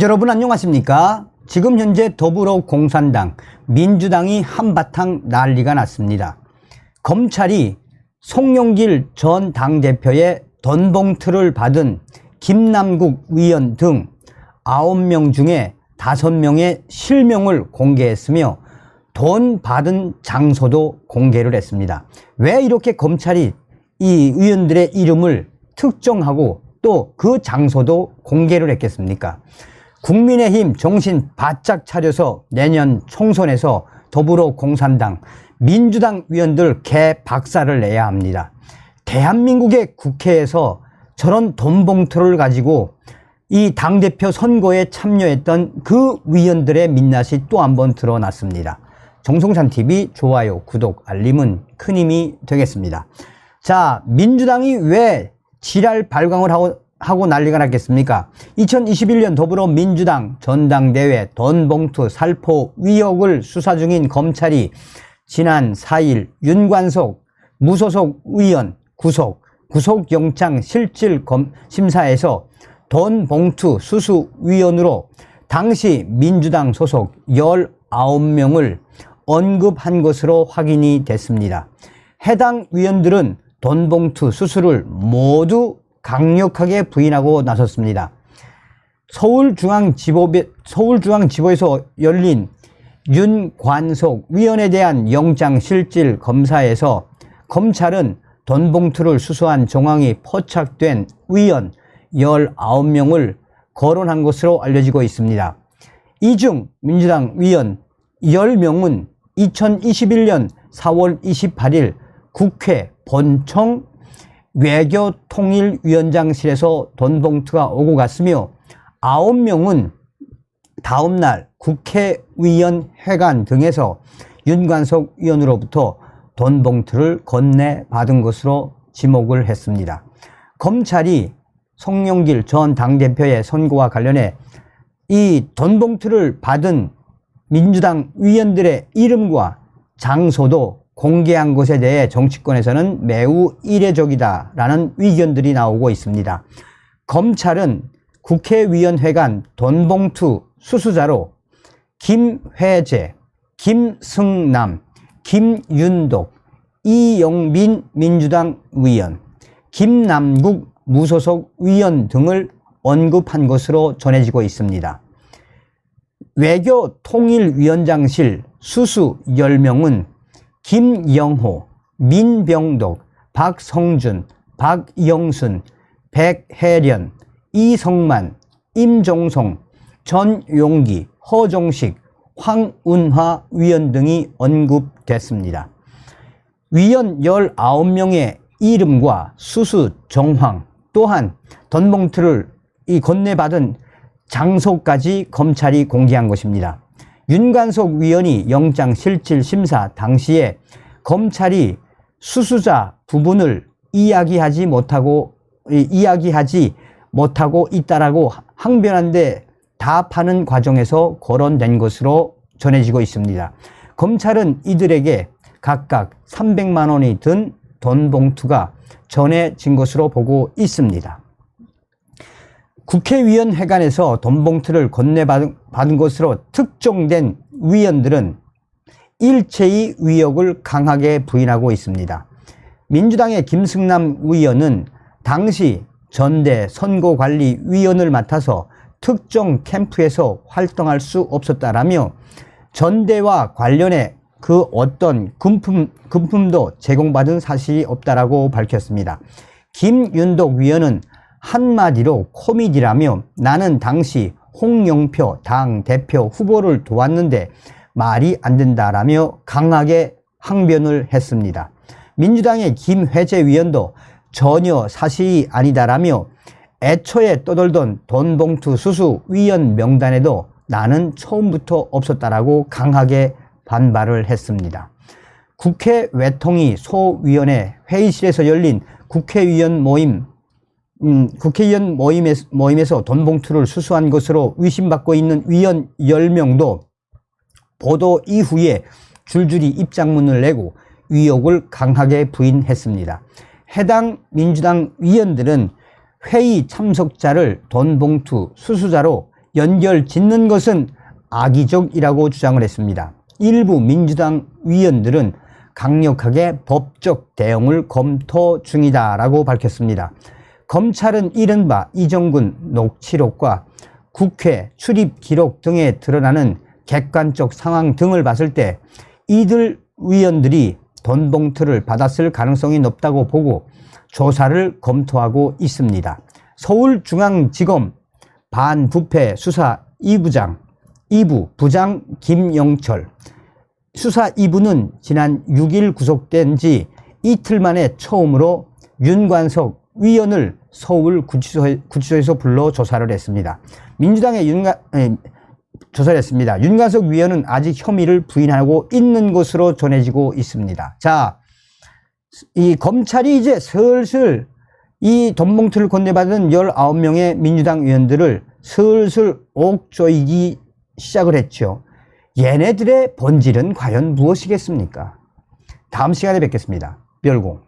여러분 안녕하십니까? 지금 현재 더불어공산당, 민주당이 한바탕 난리가 났습니다. 검찰이 송영길 전 당대표의 돈 봉투를 받은 김남국 의원 등 9명 중에 5명의 실명을 공개했으며 돈 받은 장소도 공개를 했습니다. 왜 이렇게 검찰이 이 의원들의 이름을 특정하고 또 그 장소도 공개를 했겠습니까? 국민의힘 정신 바짝 차려서 내년 총선에서 더불어공산당, 민주당 의원들 개박살을 내야 합니다. 대한민국의 국회에서 저런 돈 봉투를 가지고 이 당대표 선거에 참여했던 그 의원들의 민낯이 또 한 번 드러났습니다. 정성찬TV 좋아요, 구독, 알림은 큰 힘이 되겠습니다. 자, 민주당이 왜 지랄 발광을 하고 난리가 났겠습니까? 2021년 더불어민주당 전당대회 돈 봉투 살포 의혹을 수사 중인 검찰이 지난 4일 윤관석 무소속 의원 구속영장 실질 심사에서 돈 봉투 수수위원으로 당시 민주당 소속 19명을 언급한 것으로 확인이 됐습니다. 해당 위원들은 돈 봉투 수수를 모두 강력하게 부인하고 나섰습니다. 서울중앙지법에서 열린 윤관석 위원에 대한 영장실질 검사에서 검찰은 돈 봉투를 수수한 정황이 포착된 위원 19명을 거론한 것으로 알려지고 있습니다. 이 중 민주당 위원 10명은 2021년 4월 28일 국회 본청 외교통일위원장실에서 돈 봉투가 오고 갔으며 9명은 다음날 국회의원회관 등에서 윤관석 의원으로부터 돈 봉투를 건네받은 것으로 지목을 했습니다. 검찰이 송영길 전 당대표의 선고와 관련해 이 돈 봉투를 받은 민주당 의원들의 이름과 장소도 공개한 것에 대해 정치권에서는 매우 이례적이다라는 의견들이 나오고 있습니다. 검찰은 국회의원회관 돈 봉투 수수자로 김회재, 김승남, 김윤독, 이영민 민주당 의원, 김남국 무소속 의원 등을 언급한 것으로 전해지고 있습니다. 외교통일위원장실 수수 10명은 김영호, 민병독, 박성준, 박영순, 백혜련, 이성만, 임종송, 전용기, 허종식, 황운하 위원 등이 언급됐습니다. 위원 19명의 이름과 수수 정황 또한 돈 봉투를 건네받은 장소까지 검찰이 공개한 것입니다. 윤관석 위원이 영장 실질 심사 당시에 검찰이 수수자 부분을 이야기하지 못하고 있다라고 항변한데 답하는 과정에서 거론된 것으로 전해지고 있습니다. 검찰은 이들에게 각각 300만 원이 든 돈 봉투가 전해진 것으로 보고 있습니다. 국회의원회관에서 돈 봉투를 건네받은 것으로 특정된 위원들은 일체의 의혹을 강하게 부인하고 있습니다. 민주당의 김승남 의원은 당시 전대 선거관리위원을 맡아서 특정 캠프에서 활동할 수 없었다라며 전대와 관련해 그 어떤 금품도 제공받은 사실이 없다라고 밝혔습니다. 김윤독 위원은 한마디로 코미디라며 나는 당시 홍영표 당대표 후보를 도왔는데 말이 안 된다라며 강하게 항변을 했습니다. 민주당의 김회재 위원도 전혀 사실이 아니다라며 애초에 떠돌던 돈 봉투 수수 위원 명단에도 나는 처음부터 없었다라고 강하게 반발을 했습니다. 국회 외통위 소위원회 회의실에서 열린 국회의원 모임에서 돈 봉투를 수수한 것으로 의심받고 있는 위원 10명도 보도 이후에 줄줄이 입장문을 내고 의혹을 강하게 부인했습니다. 해당 민주당 위원들은 회의 참석자를 돈 봉투 수수자로 연결 짓는 것은 악의적이라고 주장을 했습니다. 일부 민주당 위원들은 강력하게 법적 대응을 검토 중이다라고 밝혔습니다. 검찰은 이른바 이정근 녹취록과 국회 출입 기록 등에 드러나는 객관적 상황 등을 봤을 때 이들 위원들이 돈 봉투를 받았을 가능성이 높다고 보고 조사를 검토하고 있습니다. 서울중앙지검 반부패 수사 2부 부장 김영철 수사 2부는 지난 6일 구속된 지 이틀 만에 처음으로 윤관석 위원을 서울 구치소에서 불러 조사를 했습니다. 민주당의 조사를 했습니다. 윤관석 위원은 아직 혐의를 부인하고 있는 것으로 전해지고 있습니다. 자, 이 검찰이 이제 슬슬 이 돈봉투를 건네받은 19명의 민주당 의원들을 슬슬 옥조이기 시작을 했죠. 얘네들의 본질은 과연 무엇이겠습니까? 다음 시간에 뵙겠습니다. 별공.